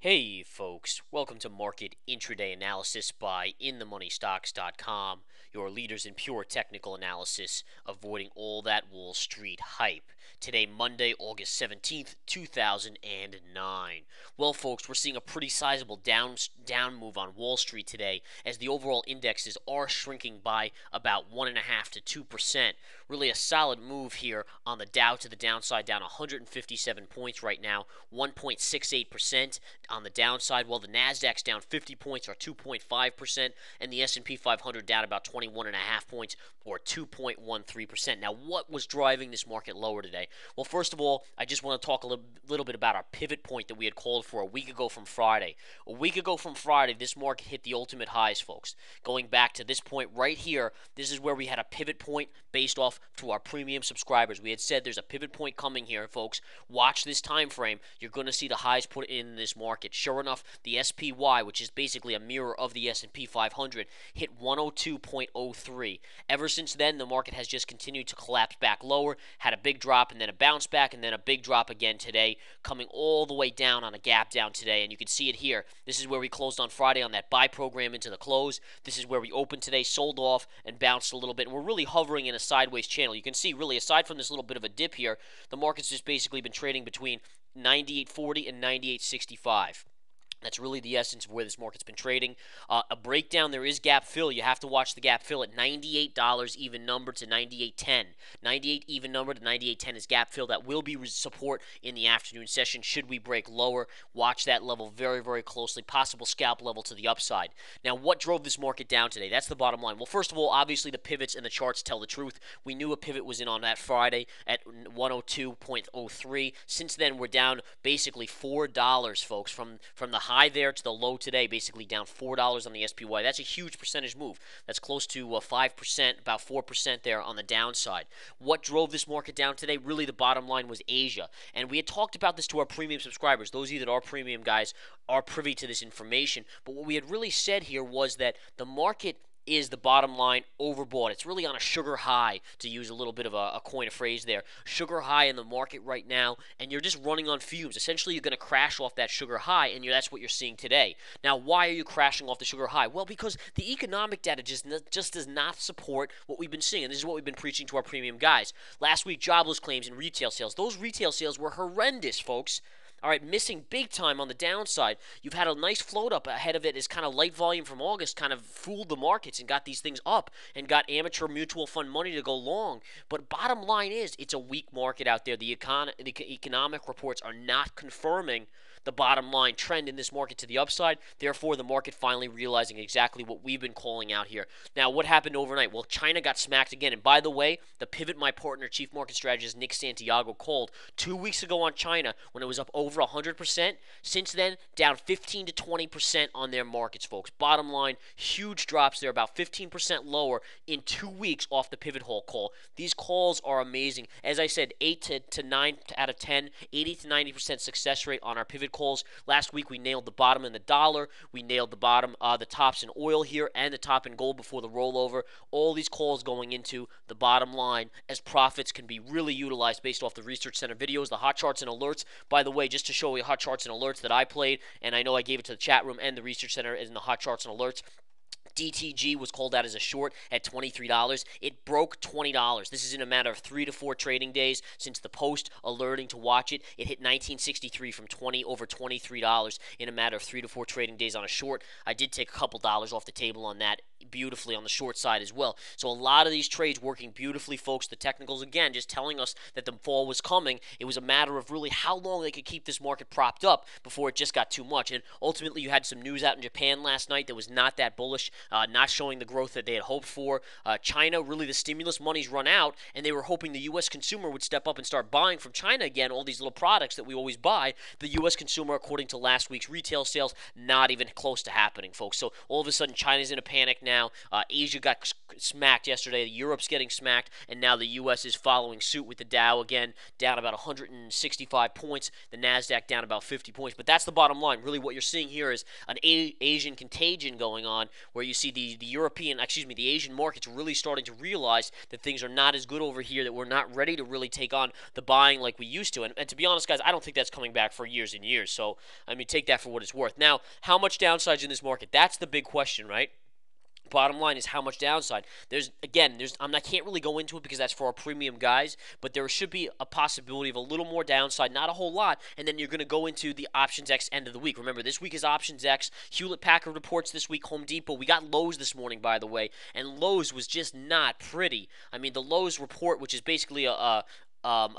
Hey folks, welcome to Market Intraday Analysis by InTheMoneyStocks.com, your leaders in pure technical analysis, avoiding all that Wall Street hype. Today, Monday, August 17th, 2009. Well, folks, we're seeing a pretty sizable down move on Wall Street today as the overall indexes are shrinking by about 1.5% to 2%. Really a solid move here on the Dow to the downside, down 157 points right now, 1.68% on the downside, while the Nasdaq's down 50 points or 2.5%, and the S&P 500 down about 21.5 points or 2.13%. Now, what was driving this market lower today? Well, first of all, I just want to talk a little bit about our pivot point that we had called for a week ago from Friday. A week ago from Friday, this market hit the ultimate highs, folks. Going back to this point right here, this is where we had a pivot point based off to our premium subscribers. We had said there's a pivot point coming here, folks. Watch this time frame. You're going to see the highs put in this market. Sure enough, the SPY, which is basically a mirror of the S&P 500, hit 102.03. Ever since then, the market has just continued to collapse back lower, had a big drop and then a bounce back and then a big drop again today, coming all the way down on a gap down today. And you can see it here. This is where we closed on Friday on that buy program into the close. This is where we opened today, sold off, and bounced a little bit. And we're really hovering in a sideways channel. You can see, really, aside from this little bit of a dip here, the market's just basically been trading between 98.40 and 98.65. That's really the essence of where this market's been trading. A breakdown, there is gap fill. You have to watch the gap fill at $98 even number to 98.10. 98 even number to 98.10 is gap fill. That will be support in the afternoon session. Should we break lower, watch that level very, very closely. Possible scalp level to the upside. Now, what drove this market down today? That's the bottom line. Well, first of all, obviously the pivots and the charts tell the truth. We knew a pivot was in on that Friday at 102.03. Since then, we're down basically $4, folks, from the high there to the low today, basically down $4 on the SPY. That's a huge percentage move. That's close to 5%, about 4% there on the downside. What drove this market down today? Really, the bottom line was Asia. And we had talked about this to our premium subscribers. Those of you that are premium guys are privy to this information. But what we had really said here was that the market is the bottom line overbought. It's really on a sugar high, to use a little bit of a coin of phrase there. Sugar high in the market right now, and you're just running on fumes. Essentially, you're going to crash off that sugar high, and that's what you're seeing today. Now, why are you crashing off the sugar high? Well, because the economic data just does not support what we've been seeing, and this is what we've been preaching to our premium guys. Last week, jobless claims and retail sales. Those retail sales were horrendous, folks. All right, missing big time on the downside. You've had a nice float up ahead of it as kind of light volume from August kind of fooled the markets and got these things up and got amateur mutual fund money to go long. But bottom line is, it's a weak market out there. The economic reports are not confirming the bottom line trend in this market to the upside. Therefore, the market finally realizing exactly what we've been calling out here. Now, what happened overnight? Well, China got smacked again. And by the way, the pivot my partner, chief market strategist Nick Santiago, called 2 weeks ago on China when it was up over 100%. Since then, down 15 to 20% on their markets, folks. Bottom line, huge drops there, about 15% lower in 2 weeks off the pivot hole call. These calls are amazing. As I said, 8 to 9 out of 10, 80 to 90% success rate on our pivot calls. Last week, we nailed the bottom in the dollar. We nailed the bottom, the tops in oil here, and the top in gold before the rollover. All these calls going into the bottom line as profits can be really utilized based off the Research Center videos, the hot charts and alerts. By the way, just to show you hot charts and alerts that I played, and I know I gave it to the chat room and the Research Center in the hot charts and alerts. DTG was called out as a short at $23. It broke $20. This is in a matter of 3 to 4 trading days since the post alerting to watch it. It hit 1963 from over $23 in a matter of 3 to 4 trading days on a short. I did take a couple dollars off the table on that beautifully on the short side as well. So a lot of these trades working beautifully, folks. The technicals, again, just telling us that the fall was coming. It was a matter of really how long they could keep this market propped up before it just got too much. And ultimately, you had some news out in Japan last night that was not that bullish, not showing the growth that they had hoped for. China, really the stimulus money's run out, and they were hoping the U.S. consumer would step up and start buying from China again, all these little products that we always buy. The U.S. consumer, according to last week's retail sales, not even close to happening, folks. So all of a sudden, China's in a panic now. now. Asia got smacked yesterday. Europe's getting smacked, and now the U.S. is following suit with the Dow again, down about 165 points. The NASDAQ down about 50 points. But that's the bottom line. Really, what you're seeing here is an Asian contagion going on, where you see the Asian markets really starting to realize that things are not as good over here, that we're not ready to really take on the buying like we used to. And to be honest, guys, I don't think that's coming back for years and years. So, I mean, take that for what it's worth. Now, how much downside in this market? That's the big question, right? Bottom line is how much downside. I can't really go into it because that's for our premium guys, but there should be a possibility of a little more downside, not a whole lot, and then you're going to go into the Options X end of the week. Remember, this week is Options X. Hewlett-Packard reports this week, Home Depot. We got Lowe's this morning, by the way, and Lowe's was just not pretty. I mean, the Lowe's report, which is basically a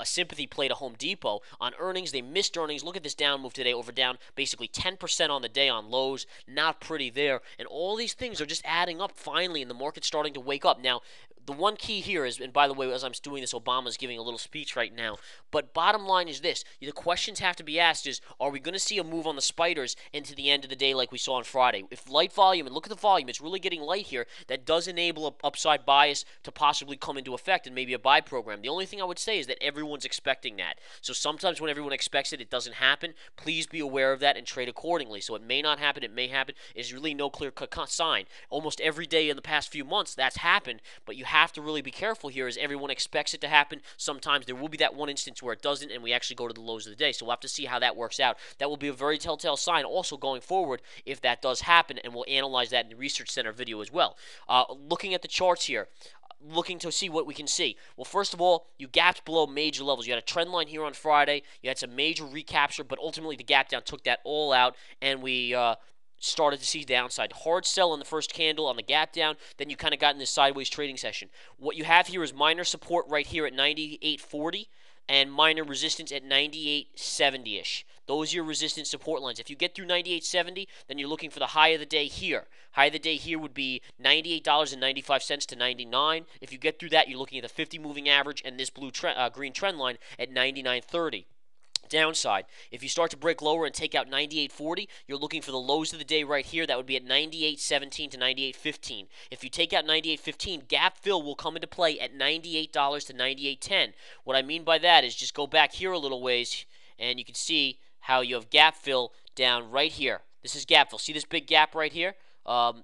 sympathy play to Home Depot on earnings. They missed earnings. Look at this down move today, over down basically 10% on the day on Lowe's. Not pretty there. And all these things are just adding up finally, and the market's starting to wake up. Now, the one key here is, and by the way, as I'm doing this, Obama's giving a little speech right now, but bottom line is this. The questions have to be asked is, are we going to see a move on the spiders into the end of the day like we saw on Friday? If light volume, and look at the volume, it's really getting light here, that does enable an upside bias to possibly come into effect and maybe a buy program. The only thing I would say is that everyone's expecting that. So sometimes when everyone expects it, it doesn't happen. Please be aware of that and trade accordingly. So it may not happen, it may happen. There's really no clear-cut sign. Almost every day in the past few months, that's happened, but you have to really be careful here as everyone expects it to happen. Sometimes there will be that one instance where it doesn't, and we actually go to the lows of the day. So we'll have to see how that works out. That will be a very telltale sign also going forward if that does happen, and we'll analyze that in the Research Center video as well. Looking at the charts here, looking to see what we can see. Well, first of all, you gapped below major levels. You had a trend line here on Friday. You had some major recapture, but ultimately the gap down took that all out, and we started to see downside. Hard sell in the first candle on the gap down, then you kind of got in this sideways trading session. What you have here is minor support right here at 98.40 and minor resistance at 98.70-ish. Those are your resistance support lines. If you get through 98.70, then you're looking for the high of the day here. High of the day here would be $98.95 to 99. If you get through that, you're looking at the 50 moving average and this green trend line at 99.30. Downside, if you start to break lower and take out 98.40, you're looking for the lows of the day right here. That would be at 98.17 to 98.15. If you take out 98.15, gap fill will come into play at $98 to 98.10. What I mean by that is just go back here a little ways, and you can see how you have gap fill down right here. This is gap fill. See this big gap right here? And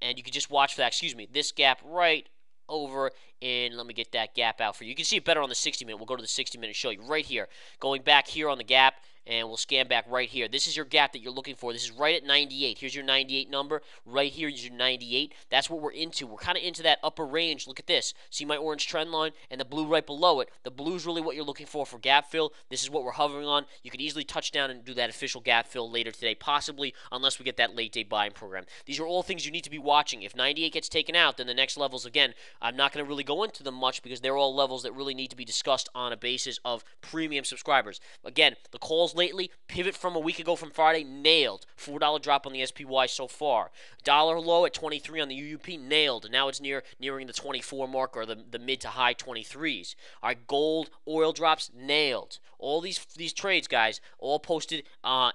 you can just watch for that. This gap right over in, let me get that gap out for you. You can see it better on the 60-minute. We'll go to the 60-minute and show you right here. Going back here on the gap, and we'll scan back right here. This is your gap that you're looking for. This is right at 98. Here's your 98 number. Right here is your 98. That's what we're into. We're kind of into that upper range. Look at this. See my orange trend line and the blue right below it. The blue is really what you're looking for gap fill. This is what we're hovering on. You could easily touch down and do that official gap fill later today, possibly, unless we get that late day buying program. These are all things you need to be watching. If 98 gets taken out, then the next levels, again, I'm not going to really go into them much because they're all levels that really need to be discussed on a basis of premium subscribers. Again, the calls lately, pivot from a week ago from Friday, nailed. $4 drop on the SPY so far. Dollar low at 23 on the UUP, nailed. And now it's nearing the 24 mark or the mid to high 23s. Our gold, oil drops, nailed. All these trades, guys, all posted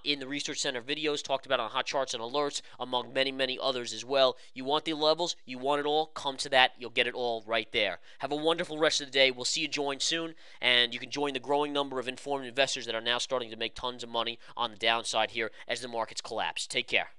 in the Research Center videos, talked about on Hot Charts and Alerts, among many, many others as well. You want the levels, you want it all, come to that. You'll get it all right there. Have a wonderful rest of the day. We'll see you join soon, and you can join the growing number of informed investors that are now starting to make tons of money on the downside here as the markets collapse. Take care.